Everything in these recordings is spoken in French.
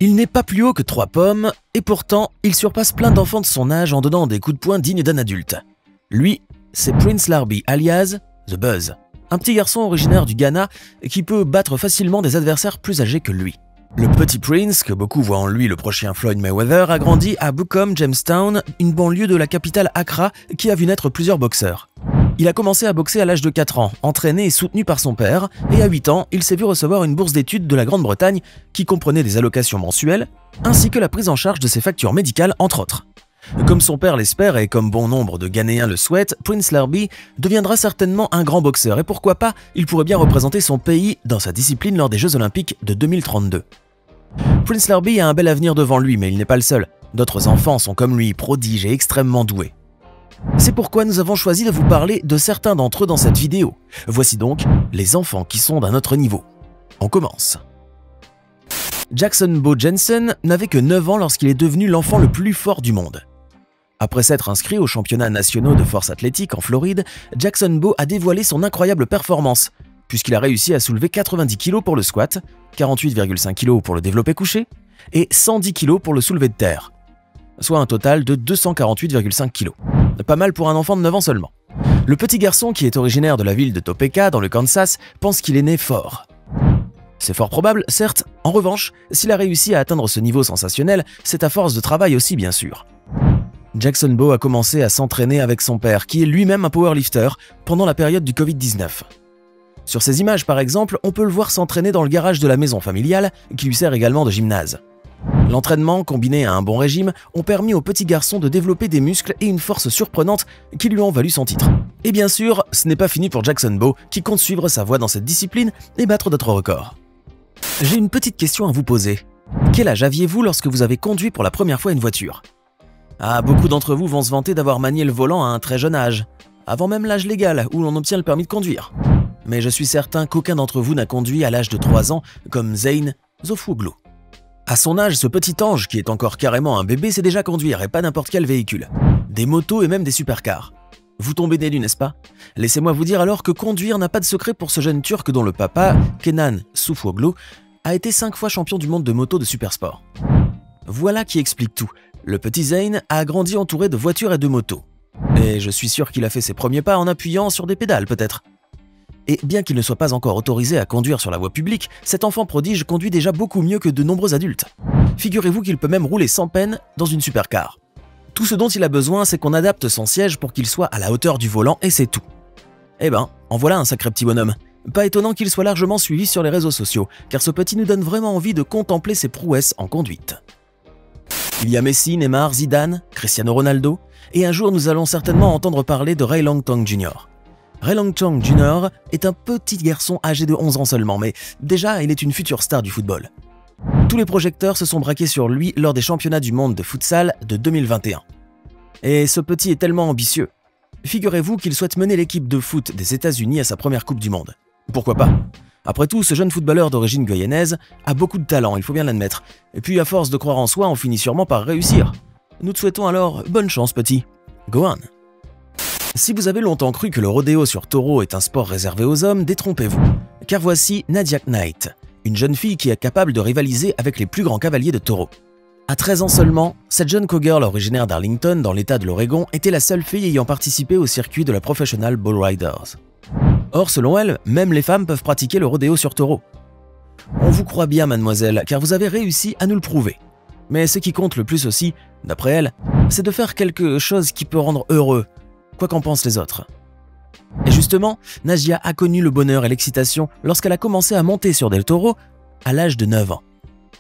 Il n'est pas plus haut que 3 pommes, et pourtant, il surpasse plein d'enfants de son âge en donnant des coups de poing dignes d'un adulte. Lui, c'est Prince Larby, alias The Buzz, un petit garçon originaire du Ghana qui peut battre facilement des adversaires plus âgés que lui. Le petit Prince, que beaucoup voient en lui le prochain Floyd Mayweather, a grandi à Bukom, Jamestown, une banlieue de la capitale Accra qui a vu naître plusieurs boxeurs. Il a commencé à boxer à l'âge de 4 ans, entraîné et soutenu par son père, et à 8 ans, il s'est vu recevoir une bourse d'études de la Grande-Bretagne qui comprenait des allocations mensuelles, ainsi que la prise en charge de ses factures médicales, entre autres. Comme son père l'espère et comme bon nombre de Ghanéens le souhaitent, Prince Larby deviendra certainement un grand boxeur, et pourquoi pas, il pourrait bien représenter son pays dans sa discipline lors des Jeux Olympiques de 2032. Prince Larby a un bel avenir devant lui, mais il n'est pas le seul. D'autres enfants sont comme lui, prodiges et extrêmement doués. C'est pourquoi nous avons choisi de vous parler de certains d'entre eux dans cette vidéo. Voici donc les enfants qui sont d'un autre niveau. On commence. Jackson Bo Jensen n'avait que 9 ans lorsqu'il est devenu l'enfant le plus fort du monde. Après s'être inscrit aux championnats nationaux de force athlétique en Floride, Jackson Bo a dévoilé son incroyable performance, puisqu'il a réussi à soulever 90 kg pour le squat, 48,5 kg pour le développé couché et 110 kg pour le soulevé de terre, soit un total de 248,5 kg. Pas mal pour un enfant de 9 ans seulement. Le petit garçon, qui est originaire de la ville de Topeka, dans le Kansas, pense qu'il est né fort. C'est fort probable, certes. En revanche, s'il a réussi à atteindre ce niveau sensationnel, c'est à force de travail aussi, bien sûr. Jackson Bo a commencé à s'entraîner avec son père, qui est lui-même un powerlifter, pendant la période du Covid-19. Sur ces images, par exemple, on peut le voir s'entraîner dans le garage de la maison familiale, qui lui sert également de gymnase. L'entraînement, combiné à un bon régime, ont permis au petit garçon de développer des muscles et une force surprenante qui lui ont valu son titre. Et bien sûr, ce n'est pas fini pour Jackson Bo, qui compte suivre sa voie dans cette discipline et battre d'autres records. J'ai une petite question à vous poser. Quel âge aviez-vous lorsque vous avez conduit pour la première fois une voiture? Ah, beaucoup d'entre vous vont se vanter d'avoir manié le volant à un très jeune âge, avant même l'âge légal où l'on obtient le permis de conduire. Mais je suis certain qu'aucun d'entre vous n'a conduit à l'âge de 3 ans comme Zayn Zofouglou. À son âge, ce petit ange, qui est encore carrément un bébé, sait déjà conduire, et pas n'importe quel véhicule. Des motos et même des supercars. Vous tombez des nues, n'est-ce pas? Laissez-moi vous dire alors que conduire n'a pas de secret pour ce jeune Turc dont le papa, Kenan Soufoglu, a été 5 fois champion du monde de moto de supersport. Voilà qui explique tout. Le petit Zayn a grandi entouré de voitures et de motos. Et je suis sûr qu'il a fait ses premiers pas en appuyant sur des pédales, peut-être. Et bien qu'il ne soit pas encore autorisé à conduire sur la voie publique, cet enfant prodige conduit déjà beaucoup mieux que de nombreux adultes. Figurez-vous qu'il peut même rouler sans peine dans une supercar. Tout ce dont il a besoin, c'est qu'on adapte son siège pour qu'il soit à la hauteur du volant, et c'est tout. Eh ben, en voilà un sacré petit bonhomme. Pas étonnant qu'il soit largement suivi sur les réseaux sociaux, car ce petit nous donne vraiment envie de contempler ses prouesses en conduite. Il y a Messi, Neymar, Zidane, Cristiano Ronaldo, et un jour nous allons certainement entendre parler de Ray Long Tong Jr. Ray Long Tong Jr. est un petit garçon âgé de 11 ans seulement, mais déjà il est une future star du football. Tous les projecteurs se sont braqués sur lui lors des championnats du monde de futsal de 2021. Et ce petit est tellement ambitieux. Figurez-vous qu'il souhaite mener l'équipe de foot des États-Unis à sa première Coupe du Monde. Pourquoi pas? Après tout, ce jeune footballeur d'origine guyanaise a beaucoup de talent, il faut bien l'admettre. Et puis à force de croire en soi, on finit sûrement par réussir. Nous te souhaitons alors bonne chance, petit. Go on! Si vous avez longtemps cru que le rodéo sur taureau est un sport réservé aux hommes, détrompez-vous. Car voici Nadia Knight, une jeune fille qui est capable de rivaliser avec les plus grands cavaliers de taureau. À 13 ans seulement, cette jeune cowgirl originaire d'Arlington, dans l'état de l'Oregon, était la seule fille ayant participé au circuit de la Professional Bull Riders. Or, selon elle, même les femmes peuvent pratiquer le rodéo sur taureau. On vous croit bien, mademoiselle, car vous avez réussi à nous le prouver. Mais ce qui compte le plus aussi, d'après elle, c'est de faire quelque chose qui peut rendre heureux, quoi qu'en pensent les autres. Et justement, Nadia a connu le bonheur et l'excitation lorsqu'elle a commencé à monter sur des taureaux à l'âge de 9 ans.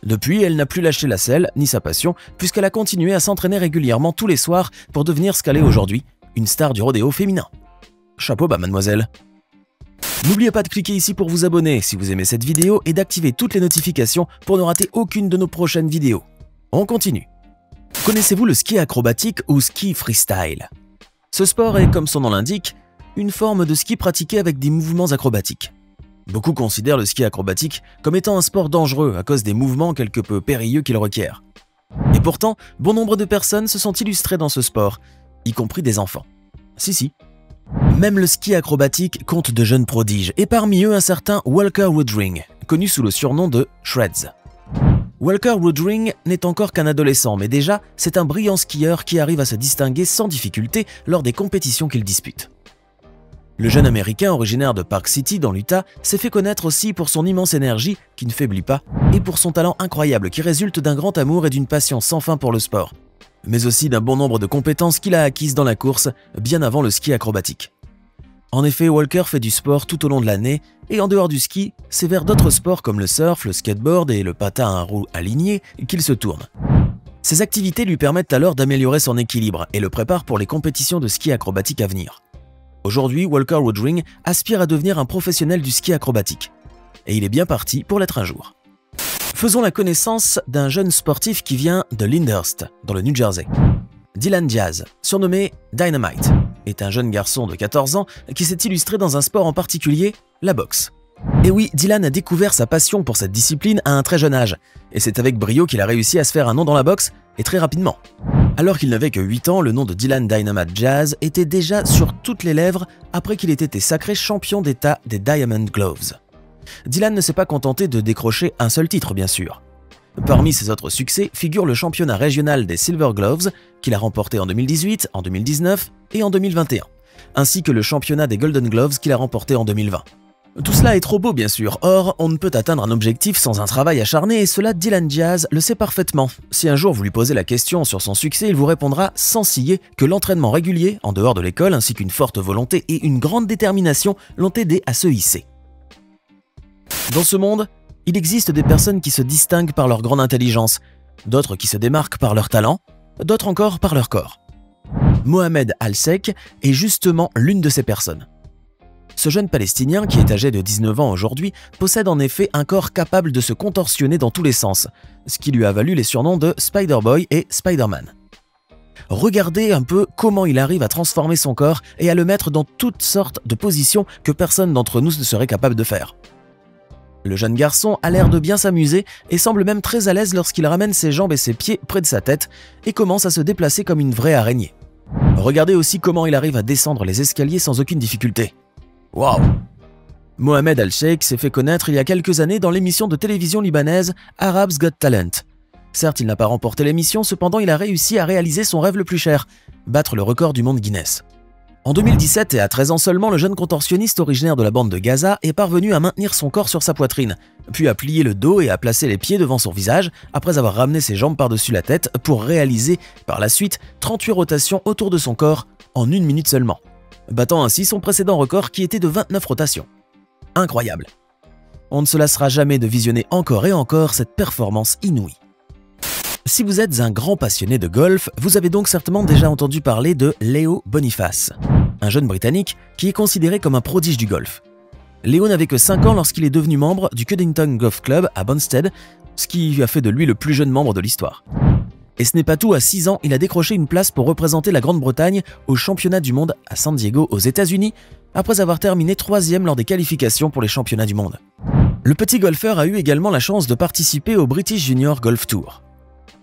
Depuis, elle n'a plus lâché la selle, ni sa passion, puisqu'elle a continué à s'entraîner régulièrement tous les soirs pour devenir ce qu'elle est aujourd'hui, une star du rodéo féminin. Chapeau bas, mademoiselle. N'oubliez pas de cliquer ici pour vous abonner si vous aimez cette vidéo et d'activer toutes les notifications pour ne rater aucune de nos prochaines vidéos. On continue. Connaissez-vous le ski acrobatique ou ski freestyle? Ce sport est, comme son nom l'indique, une forme de ski pratiquée avec des mouvements acrobatiques. Beaucoup considèrent le ski acrobatique comme étant un sport dangereux à cause des mouvements quelque peu périlleux qu'il requiert. Et pourtant, bon nombre de personnes se sont illustrées dans ce sport, y compris des enfants. Si. Même le ski acrobatique compte de jeunes prodiges, et parmi eux un certain Walker Woodring, connu sous le surnom de Shreds. Walker Woodring n'est encore qu'un adolescent, mais déjà, c'est un brillant skieur qui arrive à se distinguer sans difficulté lors des compétitions qu'il dispute. Le jeune Américain originaire de Park City dans l'Utah s'est fait connaître aussi pour son immense énergie qui ne faiblit pas et pour son talent incroyable qui résulte d'un grand amour et d'une passion sans fin pour le sport, mais aussi d'un bon nombre de compétences qu'il a acquises dans la course bien avant le ski acrobatique. En effet, Walker fait du sport tout au long de l'année et en dehors du ski, c'est vers d'autres sports comme le surf, le skateboard et le patin à roues alignées qu'il se tourne. Ces activités lui permettent alors d'améliorer son équilibre et le préparent pour les compétitions de ski acrobatique à venir. Aujourd'hui, Walker Woodring aspire à devenir un professionnel du ski acrobatique. Et il est bien parti pour l'être un jour. Faisons la connaissance d'un jeune sportif qui vient de Lyndhurst, dans le New Jersey. Dylan Diaz, surnommé Dynamite, est un jeune garçon de 14 ans qui s'est illustré dans un sport en particulier, la boxe. Et oui, Dylan a découvert sa passion pour cette discipline à un très jeune âge, et c'est avec brio qu'il a réussi à se faire un nom dans la boxe, et très rapidement. Alors qu'il n'avait que 8 ans, le nom de Dylan Dynamite Diaz était déjà sur toutes les lèvres après qu'il ait été sacré champion d'État des Diamond Gloves. Dylan ne s'est pas contenté de décrocher un seul titre, bien sûr. Parmi ses autres succès figure le championnat régional des Silver Gloves qu'il a remporté en 2018, en 2019 et en 2021, ainsi que le championnat des Golden Gloves qu'il a remporté en 2020. Tout cela est trop beau bien sûr, or on ne peut atteindre un objectif sans un travail acharné et cela Dylan Diaz le sait parfaitement. Si un jour vous lui posez la question sur son succès, il vous répondra sans ciller que l'entraînement régulier en dehors de l'école ainsi qu'une forte volonté et une grande détermination l'ont aidé à se hisser. Dans ce monde, il existe des personnes qui se distinguent par leur grande intelligence, d'autres qui se démarquent par leur talent, d'autres encore par leur corps. Mohamed Al-Sek est justement l'une de ces personnes. Ce jeune Palestinien, qui est âgé de 19 ans aujourd'hui, possède en effet un corps capable de se contorsionner dans tous les sens, ce qui lui a valu les surnoms de Spider-Boy et Spider-Man. Regardez un peu comment il arrive à transformer son corps et à le mettre dans toutes sortes de positions que personne d'entre nous ne serait capable de faire. Le jeune garçon a l'air de bien s'amuser et semble même très à l'aise lorsqu'il ramène ses jambes et ses pieds près de sa tête et commence à se déplacer comme une vraie araignée. Regardez aussi comment il arrive à descendre les escaliers sans aucune difficulté. Waouh! Mohamed Al-Sheikh s'est fait connaître il y a quelques années dans l'émission de télévision libanaise Arabs Got Talent. Certes, il n'a pas remporté l'émission, cependant il a réussi à réaliser son rêve le plus cher, battre le record du monde Guinness. En 2017 et à 13 ans seulement, le jeune contorsionniste originaire de la bande de Gaza est parvenu à maintenir son corps sur sa poitrine, puis à plier le dos et à placer les pieds devant son visage après avoir ramené ses jambes par-dessus la tête pour réaliser par la suite 38 rotations autour de son corps en 1 minute seulement, battant ainsi son précédent record qui était de 29 rotations. Incroyable! On ne se lassera jamais de visionner encore et encore cette performance inouïe. Si vous êtes un grand passionné de golf, vous avez donc certainement déjà entendu parler de Leo Boniface, un jeune Britannique qui est considéré comme un prodige du golf. Leo n'avait que 5 ans lorsqu'il est devenu membre du Cuddington Golf Club à Bonstead, ce qui a fait de lui le plus jeune membre de l'histoire. Et ce n'est pas tout, à 6 ans, il a décroché une place pour représenter la Grande-Bretagne au championnat du monde à San Diego aux États-Unis, après avoir terminé 3e lors des qualifications pour les championnats du monde. Le petit golfeur a eu également la chance de participer au British Junior Golf Tour.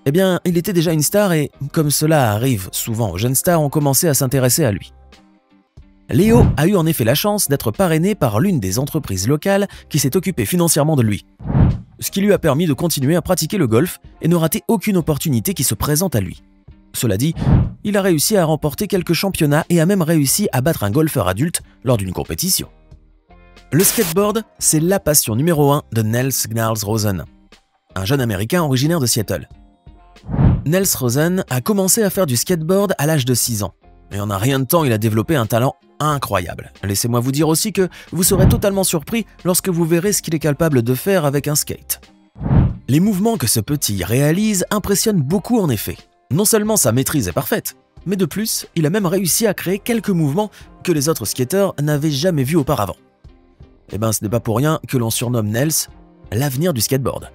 Eh bien, il était déjà une star et, comme cela arrive souvent aux jeunes stars, on commençait à s'intéresser à lui. Léo a eu en effet la chance d'être parrainé par l'une des entreprises locales qui s'est occupée financièrement de lui, ce qui lui a permis de continuer à pratiquer le golf et ne rater aucune opportunité qui se présente à lui. Cela dit, il a réussi à remporter quelques championnats et a même réussi à battre un golfeur adulte lors d'une compétition. Le skateboard, c'est la passion numéro 1 de Nels Gnarls Rosen, un jeune Américain originaire de Seattle. Nels Rosen a commencé à faire du skateboard à l'âge de 6 ans. Et en un rien de temps, il a développé un talent incroyable. Laissez-moi vous dire aussi que vous serez totalement surpris lorsque vous verrez ce qu'il est capable de faire avec un skate. Les mouvements que ce petit réalise impressionnent beaucoup en effet. Non seulement sa maîtrise est parfaite, mais de plus, il a même réussi à créer quelques mouvements que les autres skateurs n'avaient jamais vus auparavant. Et ben ce n'est pas pour rien que l'on surnomme Nels l'avenir du skateboard.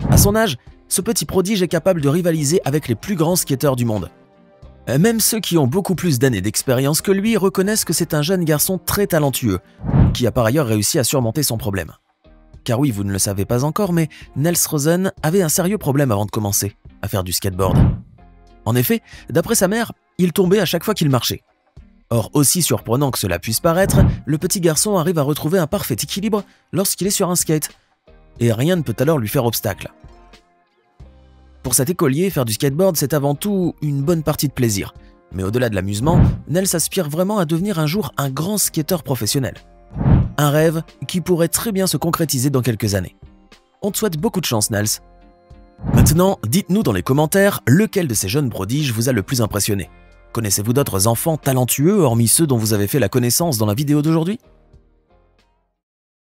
À son âge, ce petit prodige est capable de rivaliser avec les plus grands skateurs du monde. Même ceux qui ont beaucoup plus d'années d'expérience que lui reconnaissent que c'est un jeune garçon très talentueux, qui a par ailleurs réussi à surmonter son problème. Car oui, vous ne le savez pas encore, mais Nels Rosen avait un sérieux problème avant de commencer à faire du skateboard. En effet, d'après sa mère, il tombait à chaque fois qu'il marchait. Or, aussi surprenant que cela puisse paraître, le petit garçon arrive à retrouver un parfait équilibre lorsqu'il est sur un skate. Et rien ne peut alors lui faire obstacle. Pour cet écolier, faire du skateboard, c'est avant tout une bonne partie de plaisir. Mais au-delà de l'amusement, Nels aspire vraiment à devenir un jour un grand skateur professionnel. Un rêve qui pourrait très bien se concrétiser dans quelques années. On te souhaite beaucoup de chance, Nels. Maintenant, dites-nous dans les commentaires lequel de ces jeunes prodiges vous a le plus impressionné. Connaissez-vous d'autres enfants talentueux hormis ceux dont vous avez fait la connaissance dans la vidéo d'aujourd'hui ?